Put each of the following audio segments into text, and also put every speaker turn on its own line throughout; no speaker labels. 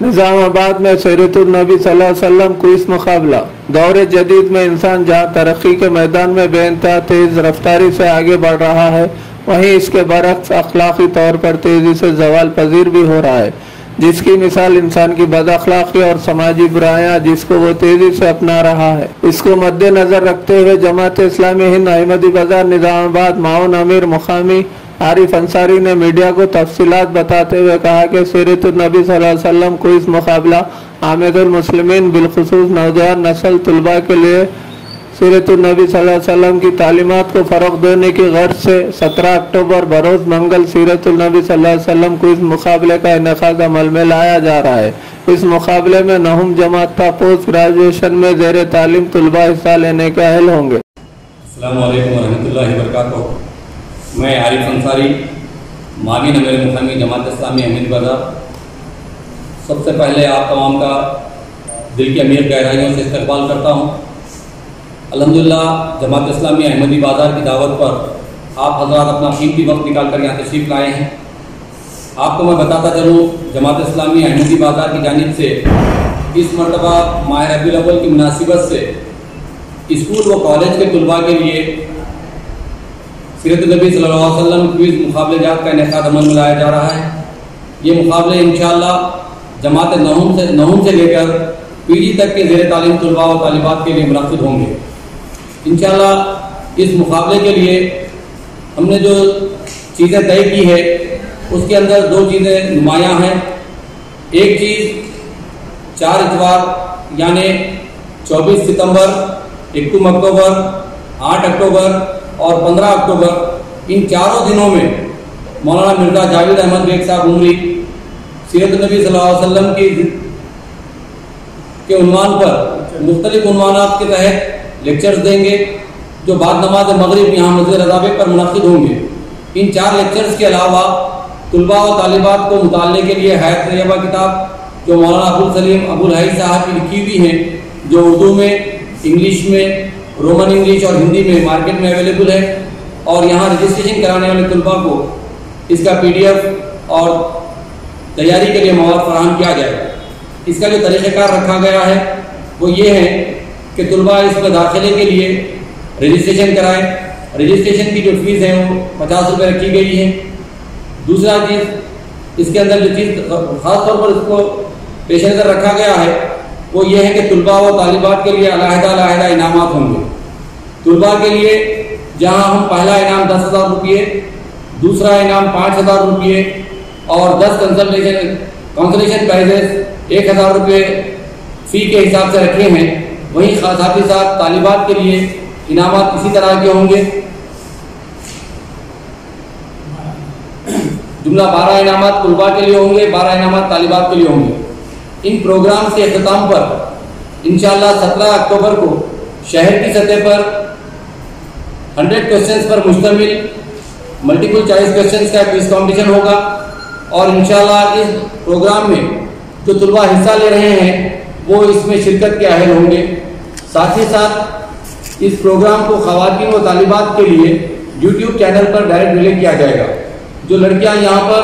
निज़ामाबाद में सीरतुन नबी सल्लल्लाहु अलैहि वसल्लम क्विज़ मुकाबला। दौर जदीद में इंसान जहाँ तरक्की के मैदान में बेइंतहा तेज़ रफ्तारी से आगे बढ़ रहा है, वहीं इसके बरक्स अखलाकी तौर पर तेज़ी से ज़वाल पजीर भी हो रहा है, जिसकी मिसाल इंसान की बदअखलाकी और समाजी बुराइयाँ जिसको वो तेज़ी से अपना रहा है। इसको मद्देनज़र रखते हुए जमात इस्लामी हिंद अहमदी बाजार निज़ामाबाद माउन अमीर मुकामी आरिफ अंसारी ने मीडिया को तफसीलात बताते हुए कहा कि सीरतुन नबी सल्लल्लाहु अलैहि वसल्लम क्विज़ मुकाबला आमिदुल मुस्लिमीन बिलखुसूस नौजवान नस्ल तलबा के लिए सीरतुन नबी सल्लल्लाहु अलैहि वसल्लम की तालीमात को फ़रोग़ देने की गर्ज से 17 अक्टूबर बरोज़ मंगल सीरतुन नबी सल्लल्लाहु अलैहि वसल्लम क्विज़ मुकाबले का इनेकाद अमल में लाया जा रहा है। इस मुकाबले में नहुम जमात का पोस्ट ग्रेजुएशन में ज़ेर तालीम तलबा हिस्सा लेने के अहल होंगे।
अस्सलामु अलैकुम वरहमतुल्लाहि वबरकातुहू। मैं आरिफ अंसारी माविन अमीर मुकामी जमात इस्लामी अहमदी बाजार, सबसे पहले आप तमाम का दिल की अमीर गहराइयों से इस्तकबाल करता हूँ। अल्हम्दुलिल्लाह जमात इस्लामी अहमदी बाजार की दावत पर आप हज़रात अपना कीमती वक्त निकाल कर यहाँ तशरीफ़ लाए हैं। आपको मैं बताता चलूँ, जमात इस्लामी अहमदी बाजार की जानिब से इस मरतबा माह रबीउल अव्वल की मुनासिबत से स्कूल व कॉलेज के तलबा के लिए सीरतुन नबी सल्लल्लाहु अलैहि वसल्लम क्विज़ मुकाबलेजात का इनेकाद अमल में लाया जा रहा है। ये मुकाबले इंशाअल्लाह जमात नहुम से लेकर पीजी तक के ज़ेर तालीम तलबा और तालिबात के लिए मुनक़्क़िद होंगे। इंशाअल्लाह इस मुकाबले के लिए हमने जो चीज़ें तय की है उसके अंदर दो चीज़ें नुमायाँ हैं। एक चीज़ 4 इतवार यानी 24 सितंबर, 1 अक्टूबर, 8 अक्टूबर और 15 अक्टूबर, इन चारों दिनों में मौलाना मिर्ज़ा जावेद अहमद बेग साहब उमरी सीरतुन नबी सल्लल्लाहु अलैहि वसल्लम के उन्वान पर मुख्तलिफ उन्वानात के तहत लेक्चर्स देंगे, जो बाद नमाज मगरिब यहाँ मस्जिद रज़ा बेग पर मुनक़्क़िद होंगे। इन 4 लेक्चर्स के अलावा तलबा और तालिबात को मुताल्ले के लिए हयात तैयबा किताब जो मौलाना अबुल सलीम अबुल हई साहब की लिखी हुई हैं, जो उर्दू में, इंग्लिश में, रोमन इंग्लिश और हिंदी में मार्केट में अवेलेबल है, और यहाँ रजिस्ट्रेशन कराने वाले तलबा को इसका PDF और तैयारी के लिए मवाद फराहम किया जाएगा। इसका जो तरीक़ाकार रखा गया है वो ये है कि तलबा इसमें दाखिले के लिए रजिस्ट्रेशन कराएं। रजिस्ट्रेशन की जो फ़ीस है वो 50 रुपये रखी गई है। दूसरा चीज़, इसके अंदर जो चीज़ ख़ास तौर पर इसको पेश नज़र रखा गया है वो ये है कि तलबा व तालिबात के लिए अलहदा इनामात होंगे। तलबा के लिए जहाँ हम पहला इनाम 10,000 रुपये, दूसरा इनाम 5,000 रुपये और 10 कंसलेशन प्राइजेस 1,000 रुपये फ़ी के हिसाब से रखे हैं। वहीं साथ ही साथ तालिबात के लिए इनामात इसी तरह के होंगे। जुमला 12 इनामात तलबा के लिए होंगे, 12 इनामात तालिबात के लिए होंगे। इन प्रोग्राम के अख्ताम पर इंशाअल्लाह 17 अक्टूबर को शहर की सतह पर 100 क्वेश्चंस पर मुश्तमिल मल्टीपल चॉइस क्वेश्चंस का क्विज कॉम्पिटिशन होगा, और इंशाअल्लाह इस प्रोग्राम में जो तलबा हिस्सा ले रहे हैं वो इसमें शिरकत के अहल होंगे। साथ ही साथ इस प्रोग्राम को ख़वातीन व तालिबात के लिए YouTube चैनल पर डायरेक्ट रिले किया जाएगा। जो लड़कियां यहाँ पर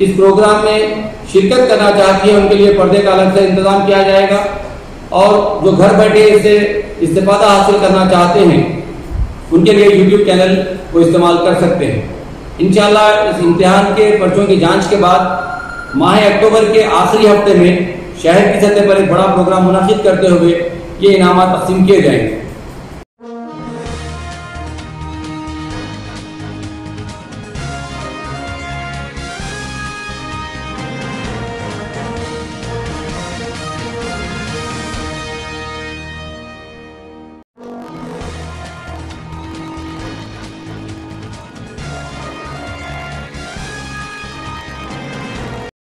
इस प्रोग्राम में शिरकत करना चाहती हैं उनके लिए पर्दे का अलग से इंतजाम किया जाएगा, और जो घर बैठे इससे इस्तेफादा हासिल करना चाहते हैं उनके लिए YouTube चैनल को इस्तेमाल कर सकते हैं। इंशाअल्लाह इस इम्तिहान के पर्चों की जांच के बाद माह अक्टूबर के आखिरी हफ्ते में शहर की सतह पर एक बड़ा प्रोग्राम मुनक़्क़िद करते हुए ये इनामात तक़सीम किए जाएंगे।